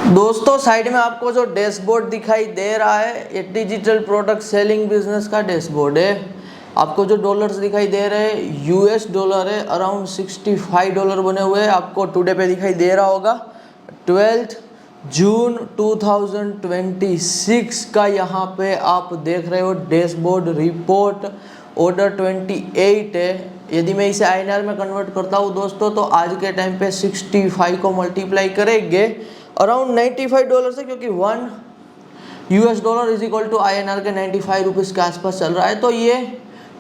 दोस्तों साइड में आपको जो डैशबोर्ड दिखाई दे रहा है ये डिजिटल प्रोडक्ट सेलिंग बिजनेस का डैशबोर्ड है। आपको जो डॉलर्स दिखाई दे रहे हैं यूएस डॉलर है, अराउंड $65 बने हुए हैं। आपको टुडे पे दिखाई दे रहा होगा 12 जून 2026 का यहाँ पे आप देख रहे हो डैशबोर्ड रिपोर्ट। ऑर्डर 28 है। यदि मैं इसे INR में कन्वर्ट करता हूँ दोस्तों तो आज के टाइम पे 65 को मल्टीप्लाई करेंगे अराउंड $95 से, क्योंकि $1 इज इक्वल टू INR के 95 रुपीज़ के आसपास चल रहा है। तो ये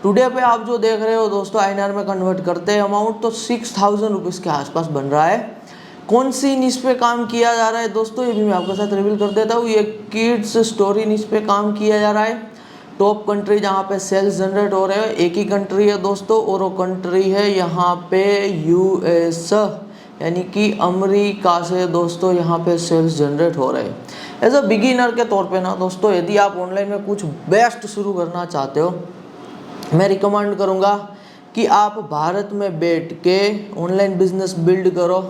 टुडे पे आप जो देख रहे हो दोस्तों INR में कन्वर्ट करते हैं अमाउंट तो 6000 रुपीज़ के आसपास बन रहा है। कौन सी निश पे काम किया जा रहा है दोस्तों ये भी मैं आपके साथ रिवील कर देता हूँ। ये किड्स स्टोरी निश पे काम किया जा रहा है। टॉप कंट्री जहाँ पे सेल्स जनरेट हो रहे हैं एक ही कंट्री है दोस्तों, और वो कंट्री है यहाँ पे US, यानी कि अमेरिका से दोस्तों यहाँ पे सेल्स जनरेट हो रहे हैं। एज अ बिगिनर के तौर पे ना दोस्तों, यदि आप ऑनलाइन में कुछ बेस्ट शुरू करना चाहते हो, मैं रिकमेंड करूँगा कि आप भारत में बैठ के ऑनलाइन बिजनेस बिल्ड करो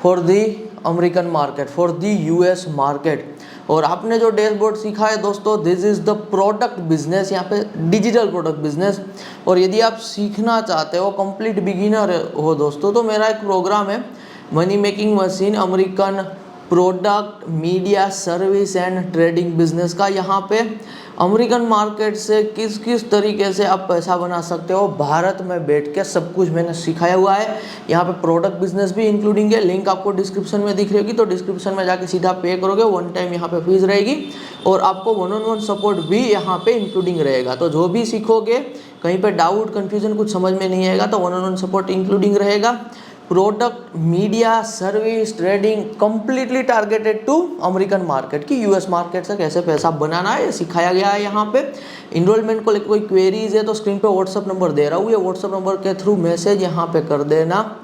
for the American market, for the US market. और आपने जो डैशबोर्ड सीखा है दोस्तों, this is the product business, यहाँ पे डिजिटल प्रोडक्ट बिजनेस। और यदि आप सीखना चाहते हो, कंप्लीट बिगिनर हो दोस्तों, तो मेरा एक प्रोग्राम है money making machine American product media service and trading business का। यहाँ पे अमेरिकन मार्केट से किस किस तरीके से आप पैसा बना सकते हो भारत में बैठ के, सब कुछ मैंने सिखाया हुआ है। यहाँ पे प्रोडक्ट बिजनेस भी इंक्लूडिंग है। लिंक आपको डिस्क्रिप्शन में दिख रही होगी, तो डिस्क्रिप्शन में जाके सीधा पे करोगे, वन टाइम यहाँ पे फीस रहेगी और आपको 1-on-1 सपोर्ट भी यहाँ पे इंक्लूडिंग रहेगा। तो जो भी सीखोगे, कहीं पे डाउट कन्फ्यूजन कुछ समझ में नहीं आएगा तो 1-on-1 सपोर्ट इंक्लूडिंग रहेगा। Product media service trading completely targeted to American market की US मार्केट से कैसे पैसा बनाना है ये सिखाया गया है। यहाँ पे इनरोलमेंट को लेकर कोई क्वेरीज है तो स्क्रीन पे व्हाट्सअप नंबर दे रहा हूँ, ये व्हाट्सअप नंबर के थ्रू मैसेज यहाँ पे कर देना।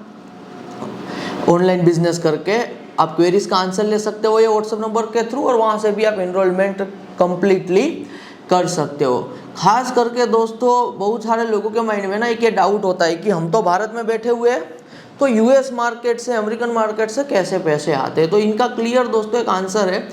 ऑनलाइन बिजनेस करके आप क्वेरीज का आंसर ले सकते हो ये व्हाट्सअप नंबर के थ्रू, और वहाँ से भी आप इनरोलमेंट कंप्लीटली कर सकते हो। खास करके दोस्तों बहुत सारे लोगों के माइंड में ना एक ये डाउट होता है कि हम तो भारत में बैठे हुए हैं तो US मार्केट से अमेरिकन मार्केट से कैसे पैसे आते हैं। तो इनका क्लियर दोस्तों एक आंसर है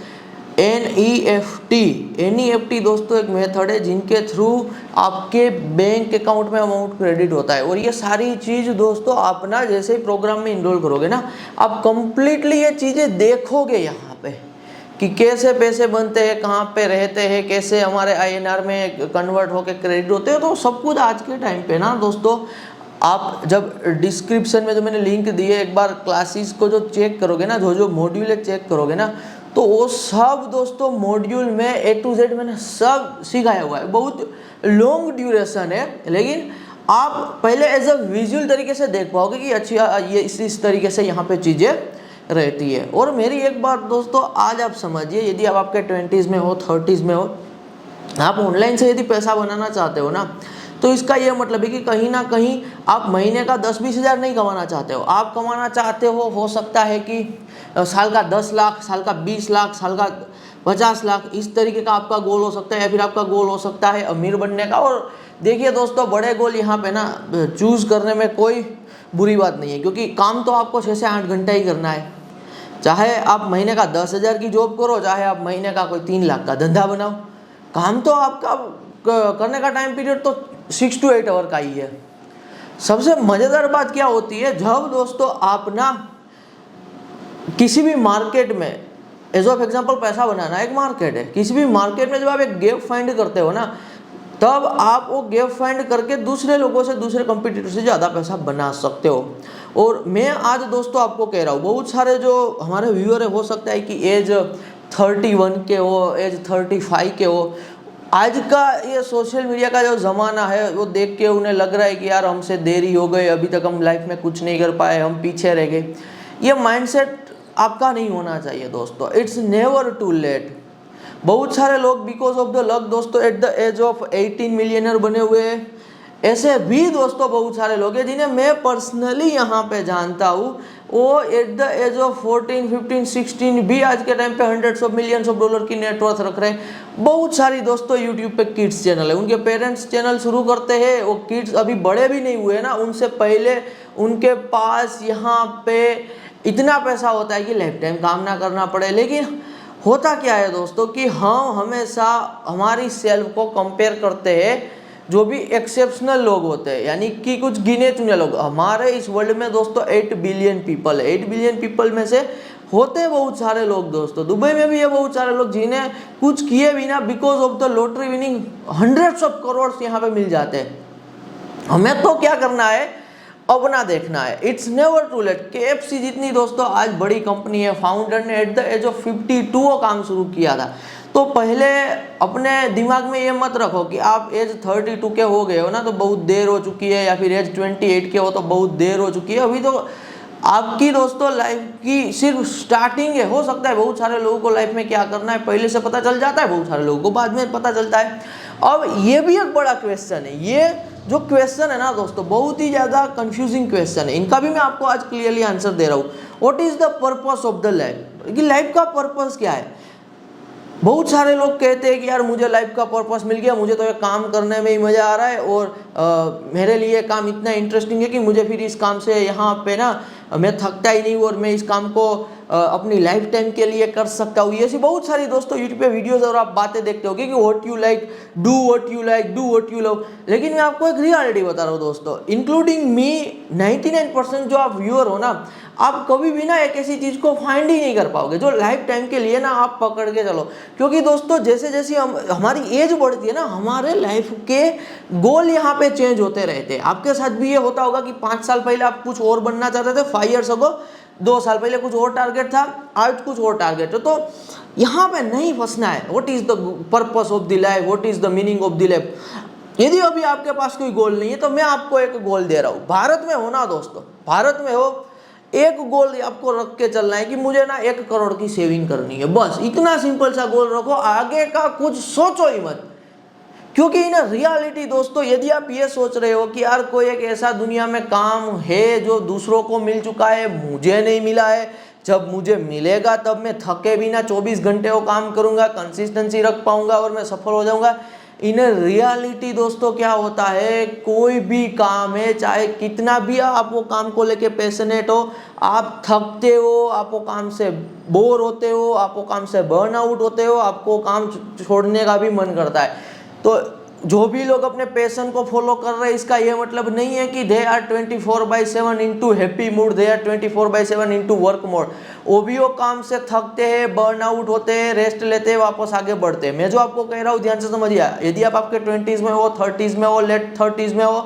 NEFT दोस्तों एक मेथड है जिनके थ्रू आपके बैंक अकाउंट में अमाउंट क्रेडिट होता है। और ये सारी चीज़ दोस्तों आप ना जैसे ही प्रोग्राम में इनरोल करोगे ना, आप कंप्लीटली ये चीज़ें देखोगे यहाँ पे कि कैसे पैसे बनते हैं, कहाँ पे रहते हैं, कैसे हमारे INR में कन्वर्ट होकर क्रेडिट होते हैं। तो सब कुछ आज के टाइम पे ना दोस्तों, आप जब डिस्क्रिप्शन में जो मैंने लिंक दी है एक बार क्लासेस को जो चेक करोगे ना, जो मॉड्यूल है चेक करोगे ना, तो वो सब दोस्तों मॉड्यूल में A to Z मैंने सब सिखाया हुआ है। बहुत लॉन्ग ड्यूरेशन है, लेकिन आप पहले एज अ विजुअल तरीके से देख पाओगे कि अच्छा ये इस तरीके से यहाँ पे चीज़ें रहती है। और मेरी एक बात दोस्तों आज आप समझिए, यदि आप आपके 20s में हो 30s में हो, आप ऑनलाइन से यदि पैसा बनाना चाहते हो ना, तो इसका ये मतलब है कि कहीं ना कहीं आप महीने का 10-20 हज़ार नहीं कमाना चाहते हो। आप कमाना चाहते हो सकता है कि साल का 10 लाख, साल का 20 लाख, साल का 50 लाख, इस तरीके का आपका गोल हो सकता है। या फिर आपका गोल हो सकता है अमीर बनने का। और देखिए दोस्तों, बड़े गोल यहाँ पे ना चूज़ करने में कोई बुरी बात नहीं है, क्योंकि काम तो आपको 6 से 8 घंटा ही करना है। चाहे आप महीने का 10,000 की जॉब करो, चाहे आप महीने का कोई 3 लाख का धंधा बनाओ, काम तो आपका करने का टाइम पीरियड तो 6 to 8 आवर का ही है। सबसे मज़ेदार बात क्या होती है, जब दोस्तों आप ना किसी भी मार्केट में, एज ऑफ एग्जांपल पैसा बनाना एक मार्केट है, किसी भी मार्केट में जब आप एक गैप फाइंड करते हो ना, तब आप वो गैप फाइंड करके दूसरे लोगों से, दूसरे कंपटीटर से ज़्यादा पैसा बना सकते हो। और मैं आज दोस्तों आपको कह रहा हूँ, बहुत सारे जो हमारे व्यूअर है हो सकता है कि एज 31 के हो, एज 35 के हो। आज का ये सोशल मीडिया का जो ज़माना है वो देख के उन्हें लग रहा है कि यार हमसे देरी हो गई, अभी तक हम लाइफ में कुछ नहीं कर पाए, हम पीछे रह गए। ये माइंडसेट आपका नहीं होना चाहिए दोस्तों। It's never too late. बहुत सारे लोग बिकॉज ऑफ द लक दोस्तों at the age of 18 millionaire बने हुए हैं। ऐसे भी दोस्तों बहुत सारे लोग हैं जिन्हें मैं पर्सनली यहाँ पे जानता हूँ, वो एट द एज ऑफ 14, 15, 16 भी आज के टाइम पे hundreds of millions of dollar की नेटवर्थ रख रहे हैं। बहुत सारी दोस्तों यूट्यूब पे किड्स चैनल है, उनके पेरेंट्स चैनल शुरू करते हैं, वो किड्स अभी बड़े भी नहीं हुए ना, उनसे पहले उनके पास यहाँ पे इतना पैसा होता है कि लाइफ टाइम काम ना करना पड़े। लेकिन होता क्या है दोस्तों कि हम हमेशा हमारी सेल्फ को कंपेयर करते हैं जो भी एक्सेप्शनल लोग होते हैं, यानी कि कुछ गिने चुने लोग। हमारे इस वर्ल्ड में दोस्तों 8 बिलियन पीपल है। 8 बिलियन पीपल में से होते हैं बहुत सारे लोग दोस्तों, दुबई में भी है बहुत सारे लोग जिन्हें कुछ किए बिना because of the lottery winning hundreds of crore यहाँ पे मिल जाते हैं। हमें तो क्या करना है, अपना देखना है। It's never too late. KFC जितनी दोस्तों आज बड़ी कंपनी है, फाउंडर ने एट द एज ऑफ 52 काम शुरू किया था। तो पहले अपने दिमाग में ये मत रखो कि आप एज 32 के हो गए हो ना तो बहुत देर हो चुकी है, या फिर एज 28 के हो तो बहुत देर हो चुकी है। अभी तो आपकी दोस्तों लाइफ की सिर्फ स्टार्टिंग है। हो सकता है बहुत सारे लोगों को लाइफ में क्या करना है पहले से पता चल जाता है, बहुत सारे लोगों को बाद में पता चलता है। अब ये भी एक बड़ा क्वेश्चन है। ये जो क्वेश्चन है ना दोस्तों बहुत ही ज़्यादा कंफ्यूजिंग क्वेश्चन है, इनका भी मैं आपको आज क्लियरली आंसर दे रहा हूँ। What is the purpose of the life, कि लाइफ का पर्पस क्या है। बहुत सारे लोग कहते हैं कि यार मुझे लाइफ का पर्पस मिल गया, मुझे तो ये काम करने में ही मज़ा आ रहा है और मेरे लिए काम इतना इंटरेस्टिंग है कि मुझे फिर इस काम से यहाँ पे ना मैं थकता ही नहीं और मैं इस काम को अपनी लाइफ टाइम के लिए कर सकता हूँ। ऐसी बहुत सारी दोस्तों यूट्यूब पे वीडियोस और आप बातें देखते होगे कि what you like do what you like do what you love. लेकिन मैं आपको एक रियलिटी बता रहा हूँ दोस्तों, इंक्लूडिंग मी 99% जो आप व्यूअर हो ना, आप कभी भी ना एक ऐसी चीज़ को फाइंड ही नहीं कर पाओगे जो लाइफ टाइम के लिए ना आप पकड़ के चलो। क्योंकि दोस्तों जैसे जैसे हमारी एज बढ़ती है ना, हमारे लाइफ के गोल यहाँ पे चेंज होते रहते हैं। आपके साथ भी ये होता होगा कि 5 साल पहले आप कुछ और बनना चाहते थे, 5 years ago 2 साल पहले कुछ और टारगेट था, आज कुछ और टारगेट है। तो यहाँ पे नहीं फंसना है। What is the purpose of the life, what is the meaning of the life. यदि अभी आपके पास कोई गोल नहीं है तो मैं आपको एक गोल दे रहा हूँ। भारत में हो ना दोस्तों, भारत में हो, एक गोल आपको रख के चलना है कि मुझे ना 1 करोड़ की सेविंग करनी है, बस इतना सिंपल सा गोल रखो। आगे का कुछ सोचो ही मत। क्योंकि इन रियलिटी दोस्तों यदि आप ये सोच रहे हो कि यार कोई एक ऐसा दुनिया में काम है जो दूसरों को मिल चुका है, मुझे नहीं मिला है, जब मुझे मिलेगा तब मैं थके बिना 24 घंटे वो काम करूंगा, कंसिस्टेंसी रख पाऊंगा और मैं सफल हो जाऊंगा। इन रियलिटी दोस्तों क्या होता है, कोई भी काम है चाहे कितना भी आप वो काम को लेके पैशनेट हो, आप थकते हो, आप वो काम से बोर होते हो, आप वो काम से बर्न आउट होते हो, आपको काम छोड़ने का भी मन करता है। तो जो भी लोग अपने पैशन को फॉलो कर रहे हैं, इसका ये मतलब नहीं है कि they are 24/7 into happy mood, they are 24/7 into work mode. वो भी वो काम से थकते हैं, बर्न आउट होते हैं, रेस्ट लेते हैं, वापस आगे बढ़ते हैं। मैं जो आपको कह रहा हूँ ध्यान से समझिए। यदि आप आपके 20s में हो, 30s में हो, लेट 30s में हो,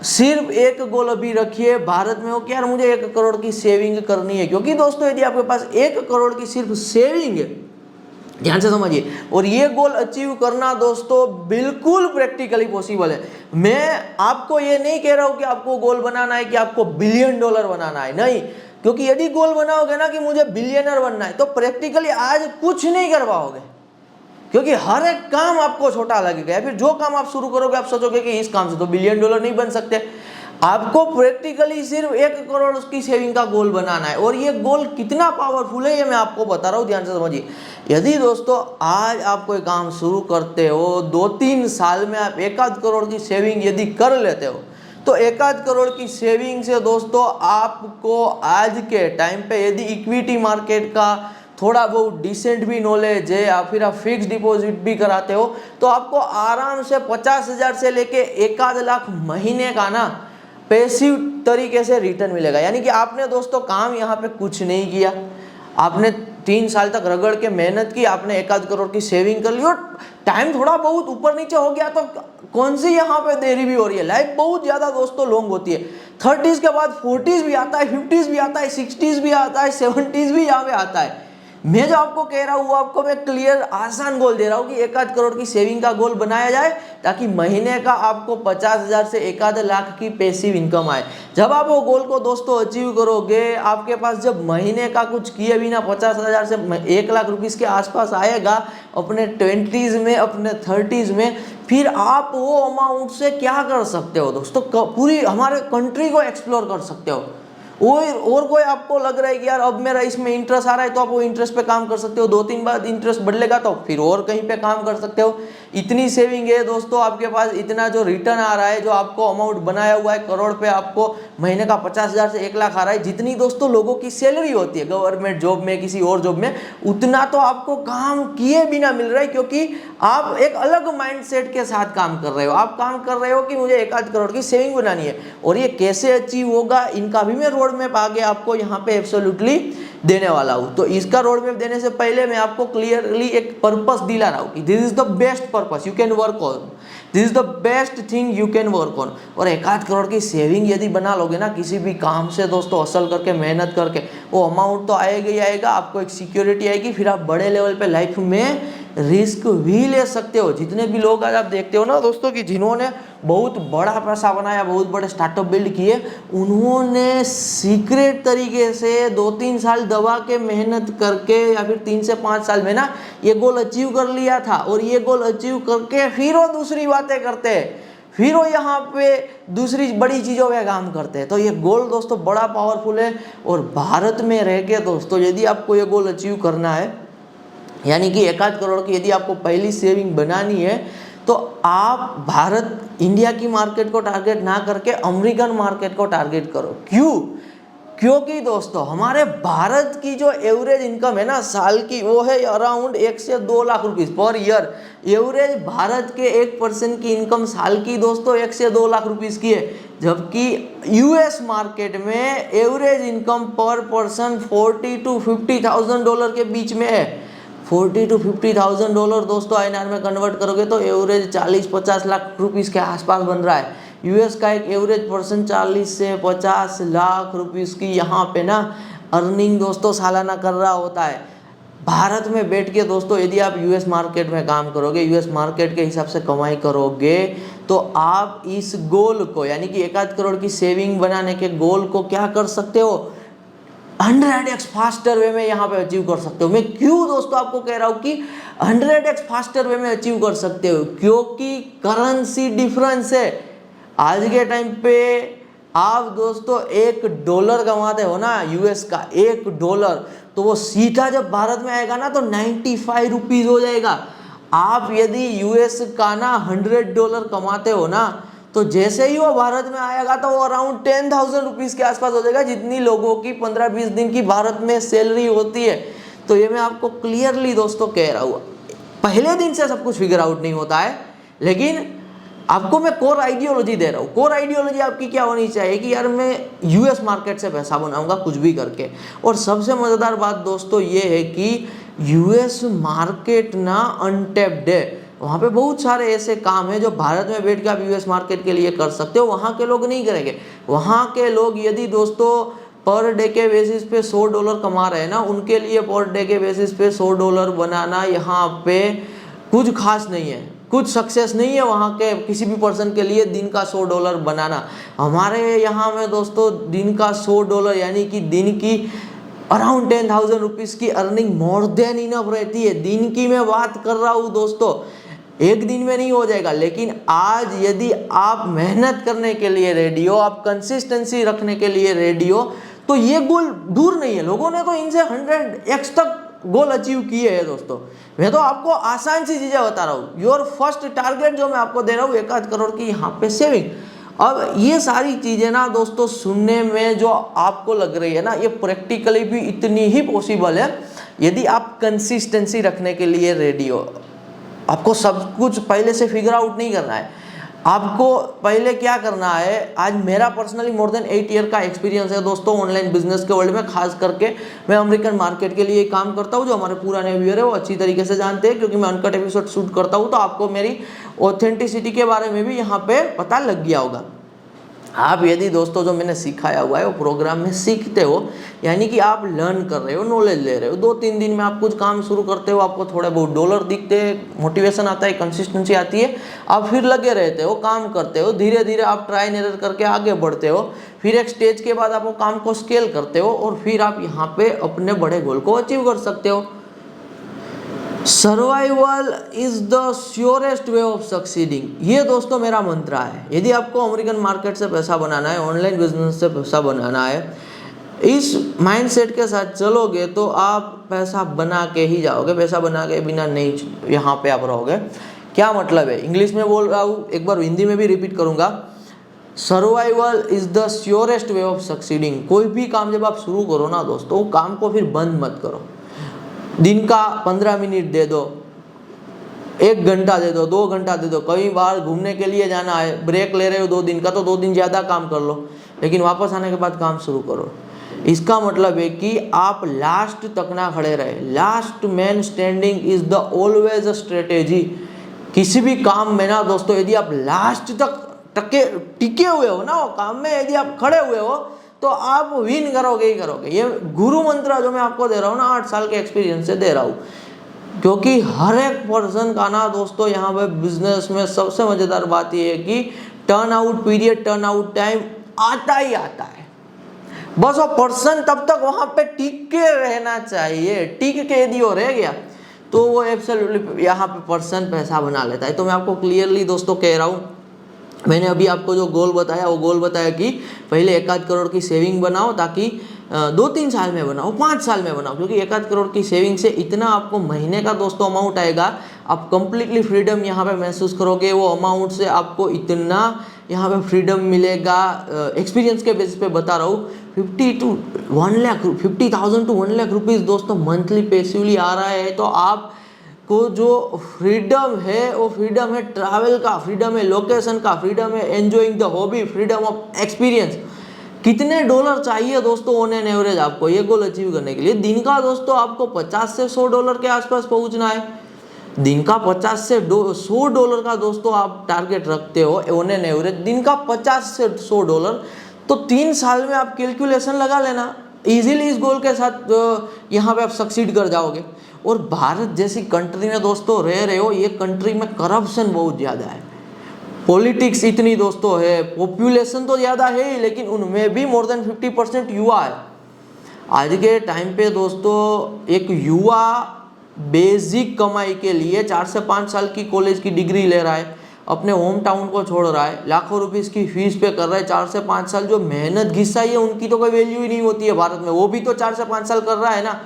सिर्फ एक गोल अभी रखिए भारत में हो कि यार मुझे 1 करोड़ की सेविंग करनी है। क्योंकि दोस्तों यदि आपके पास 1 करोड़ की सिर्फ सेविंग है, ध्यान से समझिए, और ये गोल अचीव करना दोस्तों बिल्कुल प्रैक्टिकली पॉसिबल है। मैं आपको ये नहीं कह रहा हूं कि आपको गोल बनाना है कि आपको $1 बिलियन बनाना है, नहीं। क्योंकि यदि गोल बनाओगे ना कि मुझे बिलियनर बनना है तो प्रैक्टिकली आज कुछ नहीं कर पाओगे। क्योंकि हर एक काम आपको छोटा लगेगा, या फिर जो काम आप शुरू करोगे आप सोचोगे कि इस काम से तो $1 बिलियन नहीं बन सकते। आपको प्रैक्टिकली सिर्फ 1 करोड़ उसकी सेविंग का गोल बनाना है। और ये गोल कितना पावरफुल है ये मैं आपको बता रहा हूँ, ध्यान से समझिए। यदि दोस्तों आज आप कोई काम शुरू करते हो, 2-3 साल में आप 1 करोड़ की सेविंग यदि कर लेते हो, तो 1 करोड़ की सेविंग से दोस्तों आपको आज के टाइम पे यदि इक्विटी मार्केट का थोड़ा बहुत डिसेंट भी नॉलेज है, या फिर आप फिक्स डिपॉजिट भी कराते हो, तो आपको आराम से 50,000 से लेके 1 लाख महीने का ना पैसिव तरीके से रिटर्न मिलेगा। यानी कि आपने दोस्तों काम यहाँ पे कुछ नहीं किया, आपने 3 साल तक रगड़ के मेहनत की, आपने 1 करोड़ की सेविंग कर ली, और टाइम थोड़ा बहुत ऊपर नीचे हो गया तो कौन सी यहाँ पे देरी भी हो रही है। लाइफ बहुत ज़्यादा दोस्तों लॉन्ग होती है। 30s के बाद 40s भी आता है, 50s भी आता है, 60s भी आता है, 70s भी यहाँ पे आता है। मैं जो आपको कह रहा हूँ वो आपको मैं क्लियर आसान गोल दे रहा हूँ कि 1 करोड़ की सेविंग का गोल बनाया जाए, ताकि महीने का आपको 50,000 से 1 लाख की पैसिव इनकम आए। जब आप वो गोल को दोस्तों अचीव करोगे, आपके पास जब महीने का कुछ किए बिना 50,000 से 1 लाख रुपीस के आसपास आएगा अपने 20s में, अपने 30s में, फिर आप वो अमाउंट से क्या कर सकते हो दोस्तों, पूरी हमारे कंट्री को एक्सप्लोर कर सकते हो। और कोई आपको लग रहा है कि यार अब मेरा इसमें इंटरेस्ट आ रहा है, तो आप वो इंटरेस्ट पे काम कर सकते हो। 2-3 बार इंटरेस्ट बढ़ेगा तो फिर और कहीं पे काम कर सकते हो। इतनी सेविंग है दोस्तों आपके पास, इतना जो रिटर्न आ रहा है, जो आपको अमाउंट बनाया हुआ है करोड़ पे, आपको महीने का 50,000 से 1 लाख आ रहा है, जितनी दोस्तों लोगों की सैलरी होती है गवर्नमेंट जॉब में, किसी और जॉब में, उतना तो आपको काम किए बिना मिल रहा है, क्योंकि आप एक अलग माइंडसेट के साथ काम कर रहे हो। आप काम कर रहे हो कि मुझे 1-8 करोड़ की सेविंग बनानी है, और ये कैसे अचीव होगा, इनका भी मैं रोड मैप आगे आपको यहाँ पे एब्सोल्युटली देने वाला हूँ। तो इसका रोड मैप देने से पहले मैं आपको क्लियरली एक पर्पस दिला रहा हूँ कि this is the best purpose you can work on, this is the best thing you can work on. और 1-8 करोड़ की सेविंग यदि बना लोगे ना किसी भी काम से दोस्तों, असल करके, मेहनत करके, वो अमाउंट तो आएगा ही आएगा, आपको एक सिक्योरिटी आएगी, फिर आप बड़े लेवल पे लाइफ में रिस्क भी ले सकते हो। जितने भी लोग आज आप देखते हो ना दोस्तों कि जिन्होंने बहुत बड़ा पैसा बनाया, बहुत बड़े स्टार्टअप बिल्ड किए, उन्होंने सीक्रेट तरीके से 2-3 साल दबा के मेहनत करके, या फिर 3 से 5 साल में ना ये गोल अचीव कर लिया था। और ये गोल अचीव करके फिर वो दूसरी बातें करते हैं, फिर वो यहाँ पे दूसरी बड़ी चीज़ों पे काम करते हैं। तो ये गोल दोस्तों बड़ा पावरफुल है। और भारत में रह के दोस्तों यदि आपको ये गोल अचीव करना है, यानी कि 1-8 करोड़ की यदि आपको पहली सेविंग बनानी है, तो आप भारत, इंडिया की मार्केट को टारगेट ना करके अमेरिकन मार्केट को टारगेट करो। क्यों? क्योंकि दोस्तों हमारे भारत की जो एवरेज इनकम है ना साल की, वो है अराउंड 1 से 2 lakh rupees per year. Average Bharat के 1% की इनकम साल की दोस्तों 1 से 2 लाख रुपीस की है, जबकि यूएस मार्केट में एवरेज इनकम पर पर्सन $40,000 to $50,000 के बीच में है। $40,000 to $50,000 दोस्तों INR में कन्वर्ट करोगे तो एवरेज 40-50 लाख रुपीस के आसपास बन रहा है। यूएस का एक एवरेज पर्सन 40 से 50 लाख रुपीस की यहाँ पे ना अर्निंग दोस्तों सालाना कर रहा होता है। भारत में बैठ के दोस्तों यदि आप यूएस मार्केट में काम करोगे, यूएस मार्केट के हिसाब से कमाई करोगे, तो आप इस गोल को, यानी कि 1-8 करोड़ की सेविंग बनाने के गोल को क्या कर सकते हो, 100x फास्टर वे में यहाँ पे अचीव कर सकते हो। मैं क्यों दोस्तों आपको कह रहा हूँ कि 100x फास्टर वे में अचीव कर सकते हो, क्योंकि करेंसी डिफरेंस है। आज के टाइम पे आप दोस्तों $1 कमाते हो ना यूएस का, $1, तो वो सीधा जब भारत में आएगा ना तो 95 रुपीज हो जाएगा। आप यदि यूएस का ना $100 कमाते हो ना, तो जैसे ही वो भारत में आएगा तो वो अराउंड 10,000 रुपीज़ के आसपास हो जाएगा, जितनी लोगों की 15-20 दिन की भारत में सैलरी होती है। तो ये मैं आपको क्लियरली दोस्तों कह रहा हूँ, पहले दिन से सब कुछ फिगर आउट नहीं होता है, लेकिन आपको मैं कोर आइडियोलॉजी दे रहा हूँ। कोर आइडियोलॉजी आपकी क्या होनी चाहिए कि यार मैं यूएस मार्केट से पैसा बनाऊंगा कुछ भी करके। और सबसे मज़ेदार बात दोस्तों ये है कि यूएस मार्केट ना अनटैप्ड है, वहाँ पे बहुत सारे ऐसे काम हैं जो भारत में बैठ के आप यूएस मार्केट के लिए कर सकते हो, वहाँ के लोग नहीं करेंगे। वहाँ के लोग यदि दोस्तों पर डे के बेसिस पे $100 कमा रहे हैं ना, उनके लिए पर डे के बेसिस पे $100 बनाना यहाँ पे कुछ खास नहीं है, कुछ सक्सेस नहीं है वहाँ के किसी भी पर्सन के लिए दिन का $100 बनाना। हमारे यहाँ में दोस्तों दिन का $100 यानी कि दिन की अराउंड 10,000 रुपीज़ की अर्निंग मोर देन इनफ रहती है। दिन की मैं बात कर रहा हूँ दोस्तों, एक दिन में नहीं हो जाएगा। लेकिन आज यदि आप मेहनत करने के लिए रेडी हो, आप कंसिस्टेंसी रखने के लिए रेडी हो, तो ये गोल दूर नहीं है। लोगों ने तो इनसे 100x तक गोल अचीव किए हैं दोस्तों। मैं तो आपको आसान सी चीज़ें बता रहा हूँ। योर फर्स्ट टारगेट जो मैं आपको दे रहा हूँ 1-8 करोड़ की यहाँ पे सेविंग। अब ये सारी चीज़ें ना दोस्तों सुनने में जो आपको लग रही है ना, ये प्रैक्टिकली भी इतनी ही पॉसिबल है यदि आप कंसिस्टेंसी रखने के लिए रेडी हो। आपको सब कुछ पहले से फिगर आउट नहीं करना है। आपको पहले क्या करना है, आज मेरा पर्सनली मोर देन 8 ईयर का एक्सपीरियंस है दोस्तों ऑनलाइन बिजनेस के वर्ल्ड में। खास करके मैं अमेरिकन मार्केट के लिए काम करता हूँ। जो हमारे पुराने व्यूअर है वो अच्छी तरीके से जानते हैं, क्योंकि मैं अनकट एपिसोड शूट करता हूँ, तो आपको मेरी ऑथेंटिसिटी के बारे में भी यहाँ पे पता लग गया होगा। आप यदि दोस्तों जो मैंने सिखाया हुआ है वो प्रोग्राम में सीखते हो, यानी कि आप लर्न कर रहे हो, नॉलेज ले रहे हो, 2-3 दिन में आप कुछ काम शुरू करते हो, आपको थोड़े बहुत डॉलर दिखते हैं, मोटिवेशन आता है, कंसिस्टेंसी आती है, आप फिर लगे रहते हो, काम करते हो, धीरे धीरे आप ट्राई एंड एरर करके आगे बढ़ते हो। फिर एक स्टेज के बाद आप वो काम को स्केल करते हो और फिर आप यहाँ पे अपने बड़े गोल को अचीव कर सकते हो। Survival is the surest way of succeeding, ये दोस्तों मेरा मंत्र है। यदि आपको अमेरिकन मार्केट से पैसा बनाना है, ऑनलाइन बिजनेस से पैसा बनाना है, इस माइंडसेट के साथ चलोगे तो आप पैसा बना के ही जाओगे, पैसा बना के बिना नहीं यहाँ पे आप रहोगे। क्या मतलब है, इंग्लिश में बोल रहा हूँ, एक बार हिंदी में भी रिपीट करूँगा। Survival is the surest way of succeeding. कोई भी काम जब आप शुरू करो ना दोस्तों, काम को फिर बंद मत करो। दिन का 15 मिनट दे दो, 1 घंटा दे दो, 2 घंटा दे दो। कई बार घूमने के लिए जाना है, ब्रेक ले रहे हो 2 दिन का, तो 2 दिन ज़्यादा काम कर लो, लेकिन वापस आने के बाद काम शुरू करो। इसका मतलब है कि आप लास्ट तक ना खड़े रहे। Last man standing is the always a strategy. किसी भी काम में ना दोस्तों, यदि आप लास्ट तक टिके हुए हो ना वो काम में, यदि आप खड़े हुए हो तो आप विन करोगे ही करोगे। ये गुरु मंत्र जो मैं आपको दे रहा हूँ ना, 8 साल के एक्सपीरियंस से दे रहा हूँ, क्योंकि हर एक पर्सन का ना दोस्तों यहाँ पे बिजनेस में सबसे मजेदार बात यह है कि turn out period, turn out time आता ही आता है। बस वो पर्सन तब तक वहां पे टिक के रहना चाहिए। टिक के यदि वो रह गया तो वो एब्सोल्युटली यहाँ पे पर्सन पैसा बना लेता है। तो मैं आपको क्लियरली दोस्तों कह रहा हूँ, मैंने अभी आपको जो गोल बताया वो गोल बताया कि पहले 1 करोड़ की सेविंग बनाओ, ताकि 2-3 साल में बनाओ, 5 साल में बनाओ, क्योंकि 1 करोड़ की सेविंग से इतना आपको महीने का दोस्तों अमाउंट आएगा, आप कंप्लीटली फ्रीडम यहाँ पे महसूस करोगे। वो अमाउंट से आपको इतना यहाँ पे फ्रीडम मिलेगा। एक्सपीरियंस के बेसिस पे बता रहा हूँ, 50,000 to 1 लाख रुपीज़ दोस्तों मंथली पैसिवली आ रहा है। तो आप को जो फ्रीडम है वो फ्रीडम है ट्रैवल का, फ्रीडम है लोकेशन का, फ्रीडम है enjoying the hobby, freedom of experience. कितने डॉलर चाहिए दोस्तों ऑन एन एवरेज आपको ये गोल अचीव करने के लिए? दिन का दोस्तों आपको 50 से 100 डॉलर के आसपास पहुंचना है। दिन का 50 से 100 डॉलर का दोस्तों आप टारगेट रखते हो ऑन एन एवरेज, दिन का 50 से 100 डॉलर, तो 3 साल में आप कैलकुलेशन लगा लेना, इजीली इस गोल के साथ यहाँ पे आप सक्सीड कर जाओगे। और भारत जैसी कंट्री में दोस्तों रह रहे हो, ये कंट्री में करप्शन बहुत ज़्यादा है, पॉलिटिक्स इतनी दोस्तों है, पॉपुलेशन तो ज़्यादा है ही, लेकिन उनमें भी मोर देन 50% युवा है। आज के टाइम पे दोस्तों एक युवा बेसिक कमाई के लिए 4 से 5 साल की कॉलेज की डिग्री ले रहा है, अपने होम टाउन को छोड़ रहा है, लाखों रुपीस की फीस पे कर रहा है। 4 से 5 साल जो मेहनत घिसाई है उनकी तो कोई वैल्यू ही नहीं होती है भारत में। वो भी तो 4 से 5 साल कर रहा है ना,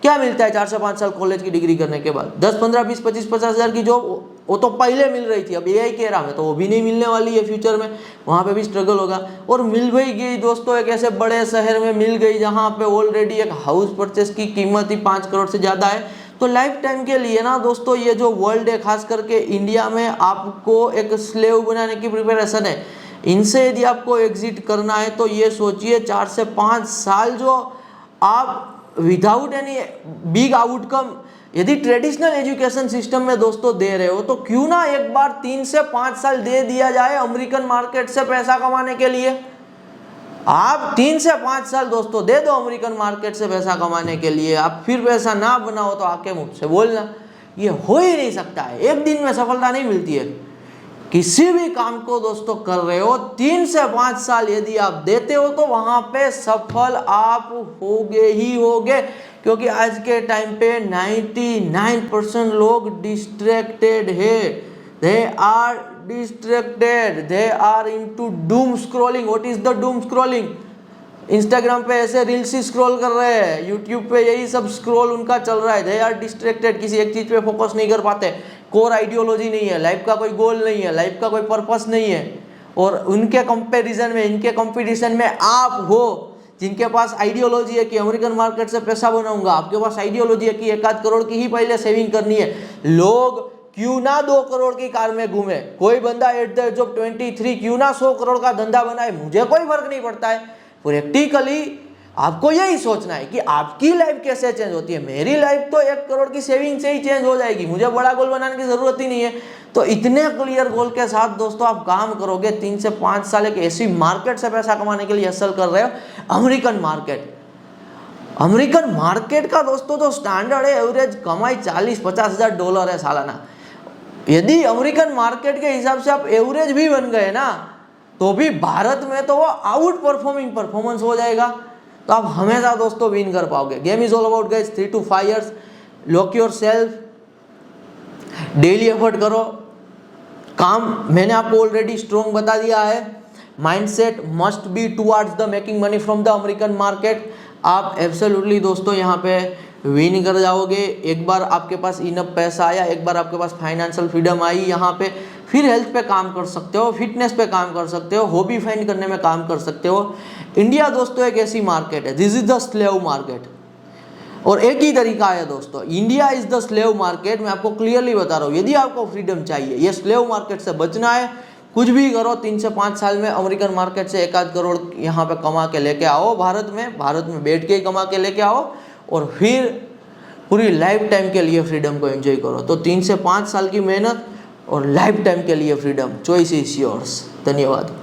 क्या मिलता है 4 से 5 साल कॉलेज की डिग्री करने के बाद? 10, 15, 20, 25, 50 हज़ार की जॉब वो तो पहले मिल रही थी, अब एआई के एरा में तो वो भी नहीं मिलने वाली है फ्यूचर में, वहाँ पे भी स्ट्रगल होगा। और मिल भी गई दोस्तों एक ऐसे बड़े शहर में मिल गई जहाँ पे ऑलरेडी एक हाउस परचेस की कीमत ही 5 करोड़ से ज़्यादा है। तो लाइफ टाइम के लिए ना दोस्तों ये जो वर्ल्ड है, खास करके इंडिया में आपको एक स्लेव बनाने की प्रिपरेशन है। इनसे यदि आपको एग्जिट करना है तो ये सोचिए 4 से 5 साल जो आप विदाउट एनी बिग आउटकम यदि ट्रेडिशनल एजुकेशन सिस्टम में दोस्तों दे रहे हो, तो क्यों ना एक बार 3 से 5 साल दे दिया जाए अमेरिकन मार्केट से पैसा कमाने के लिए। आप 3 से 5 साल दोस्तों दे दो अमेरिकन मार्केट से पैसा कमाने के लिए। आप फिर पैसा ना बनाओ तो आके मुझसे बोलना, ये हो ही नहीं सकता है, एक दिन में सफलता नहीं मिलती है। किसी भी काम को दोस्तों कर रहे हो 3 से 5 साल यदि आप देते हो तो वहां पे सफल आप होगे ही होगे, क्योंकि आज के टाइम पे 99% लोग डिस्ट्रैक्टेड है। They are distracted, they are into doom scrolling. What is the doom scrolling? Instagram पे ऐसे रील्स ही स्क्रॉल कर रहे हैं, यूट्यूब पे यही सब स्क्रॉल उनका चल रहा है। दे आर डिस्ट्रैक्टेड, किसी एक चीज पे फोकस नहीं कर पाते, कोर आइडियोलॉजी नहीं है, लाइफ का कोई गोल नहीं है, लाइफ का कोई पर्पस नहीं है। और उनके कंपैरिजन में, इनके कंपटीशन में आप हो जिनके पास आइडियोलॉजी है कि अमेरिकन मार्केट से पैसा बनाऊंगा, आपके पास आइडियोलॉजी है कि 1 करोड़ की ही पहले सेविंग करनी है। लोग क्यों ना 2 करोड़ की कार में घूमे, कोई बंदा एट द एज ऑफ 23 क्यों ना 100 करोड़ का धंधा बनाए, मुझे कोई फर्क नहीं पड़ता है। प्रैक्टिकली आपको यही सोचना है कि आपकी लाइफ कैसे चेंज होती है। मेरी लाइफ तो 1 करोड़ की सेविंग से ही चेंज हो जाएगी, मुझे बड़ा गोल बनाने की जरूरत ही नहीं है। तो इतने क्लियर गोल के साथ दोस्तों आप काम करोगे, 3 से 5 साल एक ऐसी मार्केट से पैसा कमाने के लिए हसल कर रहे हो, अमेरिकन मार्केट। अमेरिकन मार्केट का दोस्तों जो स्टैंडर्ड है, एवरेज कमाई 40-50 हज़ार डॉलर है सालाना। यदि अमेरिकन मार्केट के हिसाब से आप एवरेज भी बन गए ना, तो भी भारत में तो वो आउट परफॉर्मिंग परफॉर्मेंस हो जाएगा। तो आप हमेशा दोस्तों विन कर पाओगे। Game is all about guys 3 to 5 years। Lock your self, daily effort करो। काम मैंने आपको ऑलरेडी स्ट्रॉन्ग बता दिया है। Mindset must be towards the making money from the American market. आप एब्सोल्युटली दोस्तों यहाँ पे विन कर जाओगे। एक बार आपके पास इनफ पैसा आया, एक बार आपके पास फाइनेंशियल फ्रीडम आई यहाँ पे, फिर हेल्थ पे काम कर सकते हो, फिटनेस पे काम कर सकते हो, हॉबी फाइंड करने में काम कर सकते हो। इंडिया दोस्तों एक ऐसी मार्केट है, this is the slave market. और एक ही तरीका है दोस्तों, India is the slave market. मैं आपको क्लियरली बता रहा हूँ, यदि आपको फ्रीडम चाहिए, ये स्लेव मार्केट से बचना है, कुछ भी करो, 3 से 5 साल में अमेरिकन मार्केट से 1-8 करोड़ यहाँ पे कमा के लेके आओ भारत में बैठ के ही कमा के लेके आओ, और फिर पूरी लाइफ टाइम के लिए फ्रीडम को एंजॉय करो। तो 3 से 5 साल की मेहनत और लाइफ टाइम के लिए फ्रीडम, चॉइस इज योर्स। धन्यवाद।